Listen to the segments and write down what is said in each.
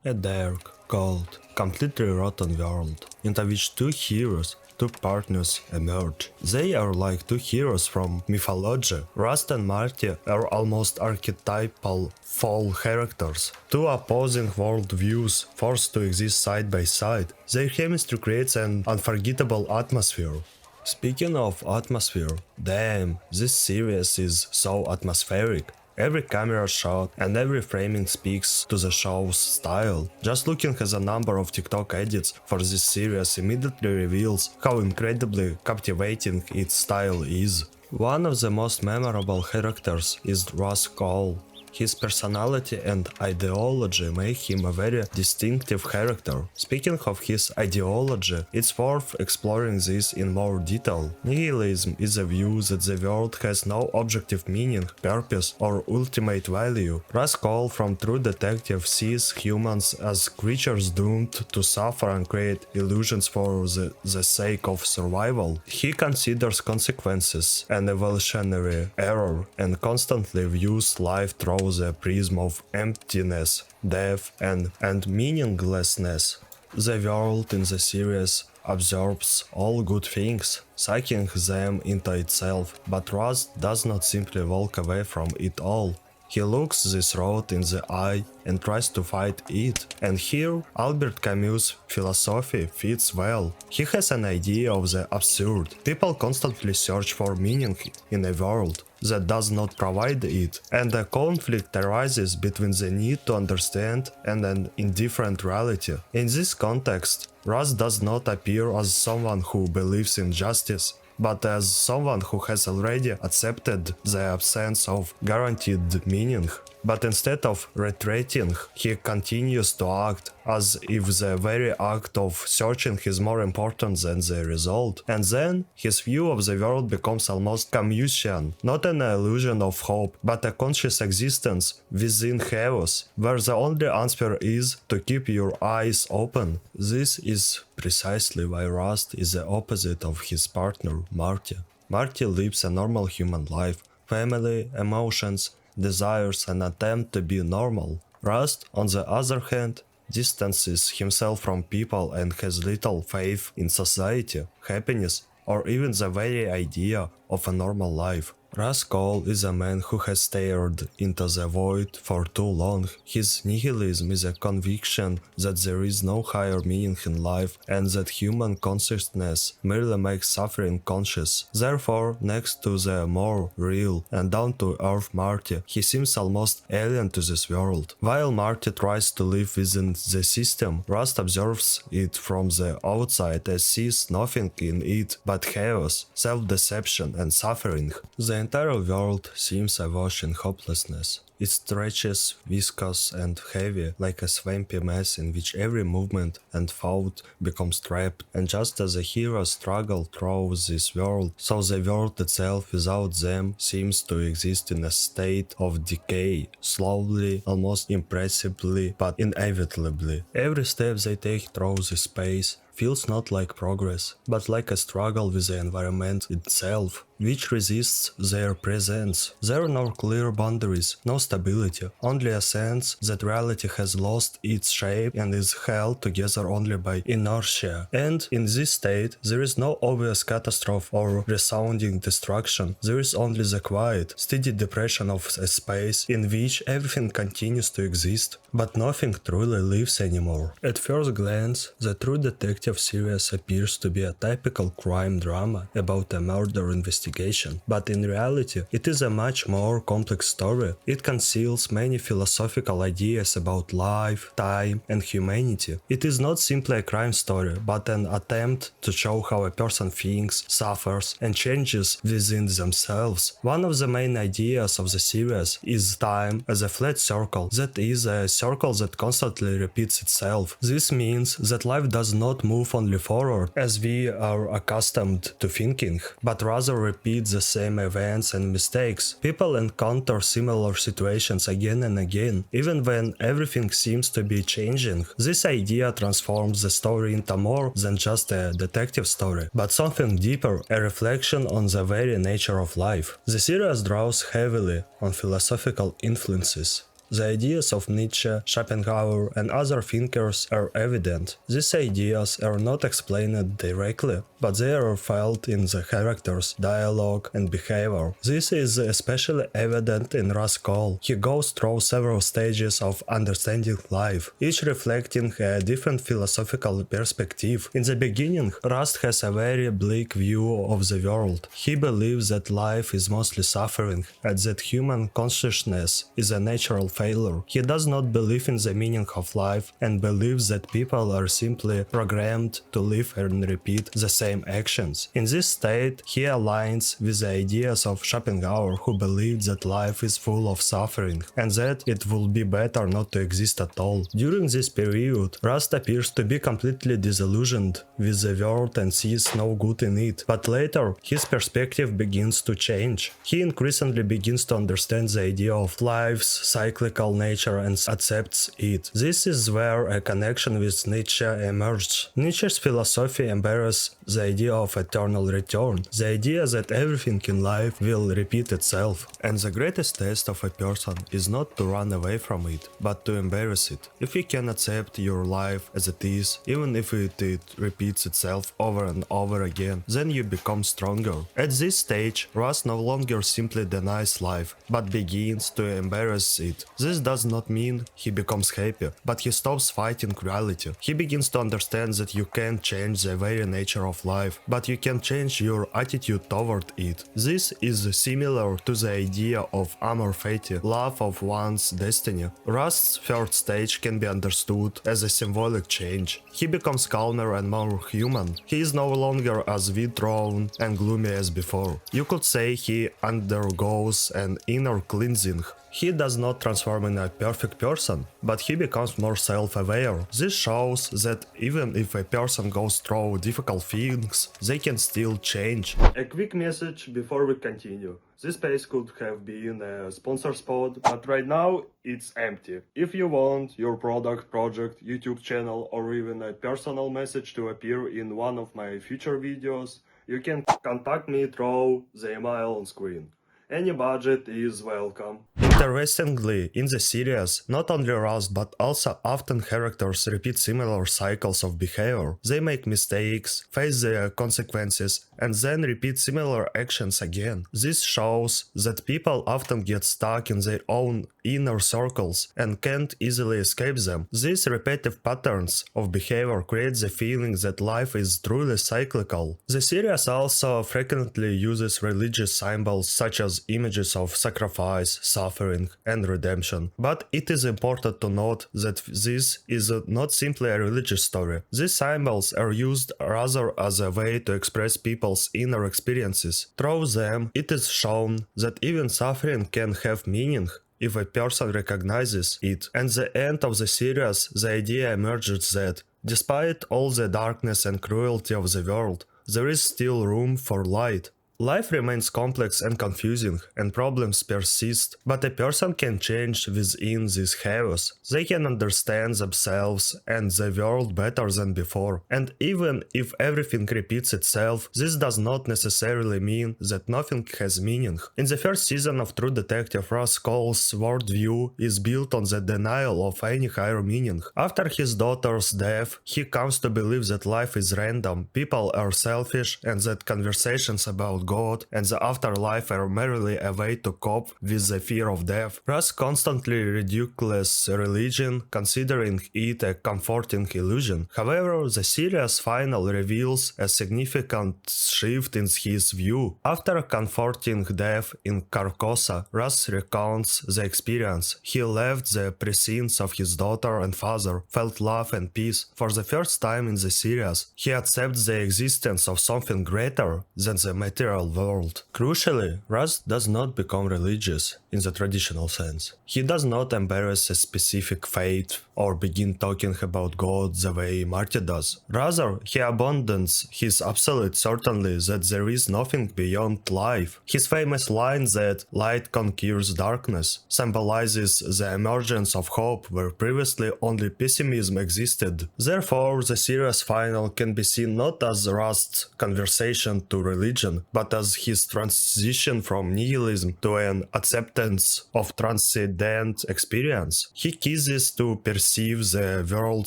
A dark, cold, completely rotten world, into which two heroes, two partners emerge. They are like two heroes from mythology. Rust and Marty are almost archetypal fall characters, two opposing worldviews forced to exist side by side. Their chemistry creates an unforgettable atmosphere. Speaking of atmosphere, damn, this series is so atmospheric. Every camera shot and every framing speaks to the show's style. Just looking at the number of TikTok edits for this series immediately reveals how incredibly captivating its style is. One of the most memorable characters is Russ Cole. His personality and ideology make him a very distinctive character. Speaking of his ideology, it's worth exploring this in more detail. Nihilism is a view that the world has no objective meaning, purpose, or ultimate value. Rascal from True Detective sees humans as creatures doomed to suffer and create illusions for the sake of survival. He considers consequences an evolutionary error and constantly views life through the prism of emptiness, death, and meaninglessness. The world in the series absorbs all good things, sucking them into itself, but Rust does not simply walk away from it all. He looks this road in the eye and tries to fight it. And here, Albert Camus' philosophy fits well. He has an idea of the absurd. People constantly search for meaning in a world that does not provide it, and a conflict arises between the need to understand and an indifferent reality. In this context, Russ does not appear as someone who believes in justice, but as someone who has already accepted the absence of guaranteed meaning. But instead of retreating, he continues to act as if the very act of searching is more important than the result. And then his view of the world becomes almost Camusian, not an illusion of hope, but a conscious existence within chaos, where the only answer is to keep your eyes open. This is precisely why Rust is the opposite of his partner, Marty. Marty lives a normal human life, family, emotions, desires, and attempt to be normal. Rust, on the other hand, distances himself from people and has little faith in society, happiness, or even the very idea of a normal life. Rascal is a man who has stared into the void for too long. His nihilism is a conviction that there is no higher meaning in life and that human consciousness merely makes suffering conscious. Therefore, next to the more real and down-to-earth Marty, he seems almost alien to this world. While Marty tries to live within the system, Rust observes it from the outside and sees nothing in it but chaos, self-deception, and suffering. The entire world seems awash in hopelessness. It stretches, viscous, and heavy, like a swampy mess in which every movement and thought becomes trapped. And just as the heroes struggle through this world, so the world itself without them seems to exist in a state of decay, slowly, almost impressively, but inevitably. Every step they take through this space feels not like progress, but like a struggle with the environment itself, which resists their presence. There are no clear boundaries, no stability, only a sense that reality has lost its shape and is held together only by inertia. And in this state, there is no obvious catastrophe or resounding destruction. There is only the quiet, steady depression of a space in which everything continues to exist, but nothing truly lives anymore. At first glance, the True Detective series appears to be a typical crime drama about a murder investigation, but in reality, it is a much more complex story. It conceals many philosophical ideas about life, time, and humanity. It is not simply a crime story, but an attempt to show how a person thinks, suffers, and changes within themselves. One of the main ideas of the series is time as a flat circle, that is, a circle that constantly repeats itself. This means that life does not move only forward, as we are accustomed to thinking, but rather repeats the same events and mistakes. People encounter similar situations again and again, even when everything seems to be changing. This idea transforms the story into more than just a detective story, but something deeper, a reflection on the very nature of life. The series draws heavily on philosophical influences. The ideas of Nietzsche, Schopenhauer, and other thinkers are evident. These ideas are not explained directly, but they are felt in the characters, dialogue, and behavior. This is especially evident in Raskol. He goes through several stages of understanding life, each reflecting a different philosophical perspective. In the beginning, Rust has a very bleak view of the world. He believes that life is mostly suffering and that human consciousness is a natural failure. He does not believe in the meaning of life and believes that people are simply programmed to live and repeat the same actions. In this state, he aligns with the ideas of Schopenhauer, who believed that life is full of suffering and that it would be better not to exist at all. During this period, Rust appears to be completely disillusioned with the world and sees no good in it, but later his perspective begins to change. He increasingly begins to understand the idea of life's cyclical nature and accepts it. This is where a connection with Nietzsche emerged. Nietzsche's philosophy embraces the idea of eternal return, the idea that everything in life will repeat itself. And the greatest test of a person is not to run away from it, but to embrace it. If you can accept your life as it is, even if it repeats itself over and over again, then you become stronger. At this stage, Rust no longer simply denies life, but begins to embrace it. This does not mean he becomes happy, but he stops fighting reality. He begins to understand that you can't change the very nature of life, but you can change your attitude toward it. This is similar to the idea of amor fati, love of one's destiny. Rust's third stage can be understood as a symbolic change. He becomes calmer and more human. He is no longer as withdrawn and gloomy as before. You could say he undergoes an inner cleansing. He does not transform into a perfect person, but he becomes more self-aware. This shows that even if a person goes through difficult things, they can still change. A quick message before we continue. This space could have been a sponsor spot, but right now it's empty. If you want your product, project, YouTube channel, or even a personal message to appear in one of my future videos, you can contact me through the email on screen. Any budget is welcome. Interestingly, in the series, not only Rust but also often characters repeat similar cycles of behavior. They make mistakes, face their consequences, and then repeat similar actions again. This shows that people often get stuck in their own inner circles and can't easily escape them. These repetitive patterns of behavior create the feeling that life is truly cyclical. The series also frequently uses religious symbols such as images of sacrifice, suffering, and redemption. But it is important to note that this is not simply a religious story. These symbols are used rather as a way to express people's inner experiences. Through them, it is shown that even suffering can have meaning if a person recognizes it. At the end of the series, the idea emerges that, despite all the darkness and cruelty of the world, there is still room for light. Life remains complex and confusing, and problems persist, but a person can change within this chaos. They can understand themselves and the world better than before. And even if everything repeats itself, this does not necessarily mean that nothing has meaning. In the first season of True Detective, Rascal's worldview is built on the denial of any higher meaning. After his daughter's death, he comes to believe that life is random, people are selfish, and that conversations about God and the afterlife are merely a way to cope with the fear of death. Russ constantly ridicules religion, considering it a comforting illusion. However, the series finally reveals a significant shift in his view. After comforting death in Carcosa, Russ recounts the experience. He left the precincts of his daughter and father, felt love and peace. For the first time in the series, he accepts the existence of something greater than the material world. Crucially, Russ does not become religious in the traditional sense. He does not embrace a specific faith or begin talking about God the way Marty does. Rather, he abandons his absolute certainty that there is nothing beyond life. His famous line that light conquers darkness symbolizes the emergence of hope where previously only pessimism existed. Therefore, the series final can be seen not as Rust's conversation to religion, but but as his transition from nihilism to an acceptance of transcendent experience. He ceases to perceive the world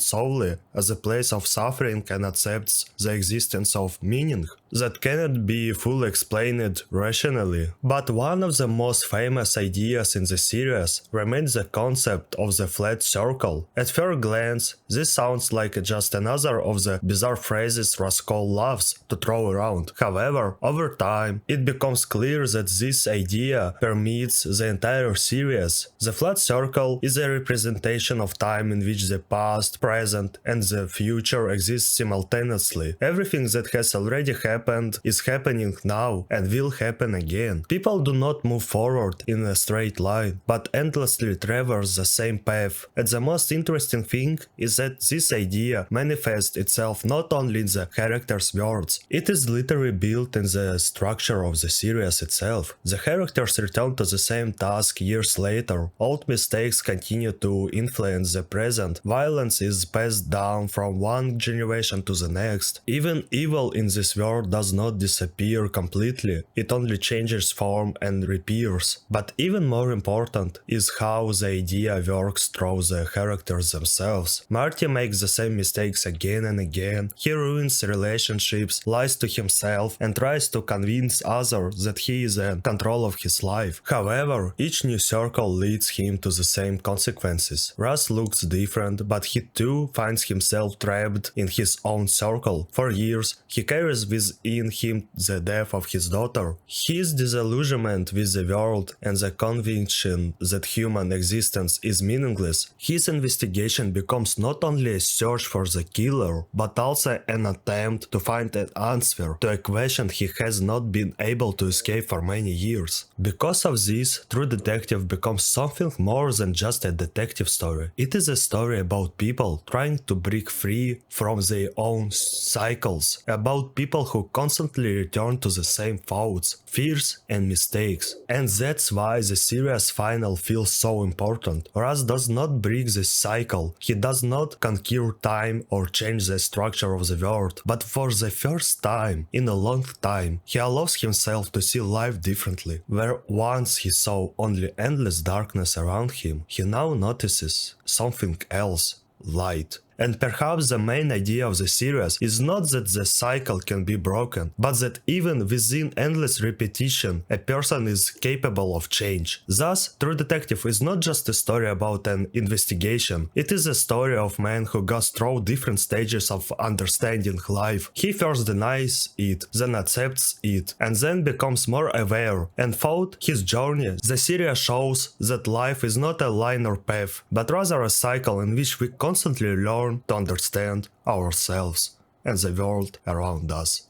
solely as a place of suffering and accepts the existence of meaning that cannot be fully explained rationally. But one of the most famous ideas in the series remains the concept of the flat circle. At first glance, this sounds like just another of the bizarre phrases Raskol loves to throw around. However, over time, it becomes clear that this idea permeates the entire series. The flat circle is a representation of time in which the past, present, and the future exist simultaneously. Everything that has already happened is happening now and will happen again. People do not move forward in a straight line, but endlessly traverse the same path. And the most interesting thing is that this idea manifests itself not only in the characters' words, it is literally built in the structure of the series itself. The characters return to the same task years later, old mistakes continue to influence the present, violence is passed down from one generation to the next. Even evil in this world does not disappear completely, it only changes form and reappears. But even more important is how the idea works through the characters themselves. Marty makes the same mistakes again and again, he ruins relationships, lies to himself, and tries to convince others that he is in control of his life. However, each new circle leads him to the same consequences. Russ looks different, but he too finds himself trapped in his own circle. For years, he carries within him the death of his daughter, his disillusionment with the world, and the conviction that human existence is meaningless. His investigation becomes not only a search for the killer, but also an attempt to find an answer to a question he has not been able to escape for many years. Because of this, True Detective becomes something more than just a detective story. It is a story about people trying to break free from their own cycles, about people who constantly return to the same thoughts, fears, and mistakes. And that's why the series final feels so important. Russ does not break this cycle, he does not conquer time or change the structure of the world, but for the first time in a long time, he allows himself to see life differently. Where once he saw only endless darkness around him, he now notices something else, light. And perhaps the main idea of the series is not that the cycle can be broken, but that even within endless repetition, a person is capable of change. Thus, True Detective is not just a story about an investigation, it is a story of a man who goes through different stages of understanding life. He first denies it, then accepts it, and then becomes more aware. And throughout his journey, the series shows that life is not a linear path, but rather a cycle in which we constantly learn to understand ourselves and the world around us.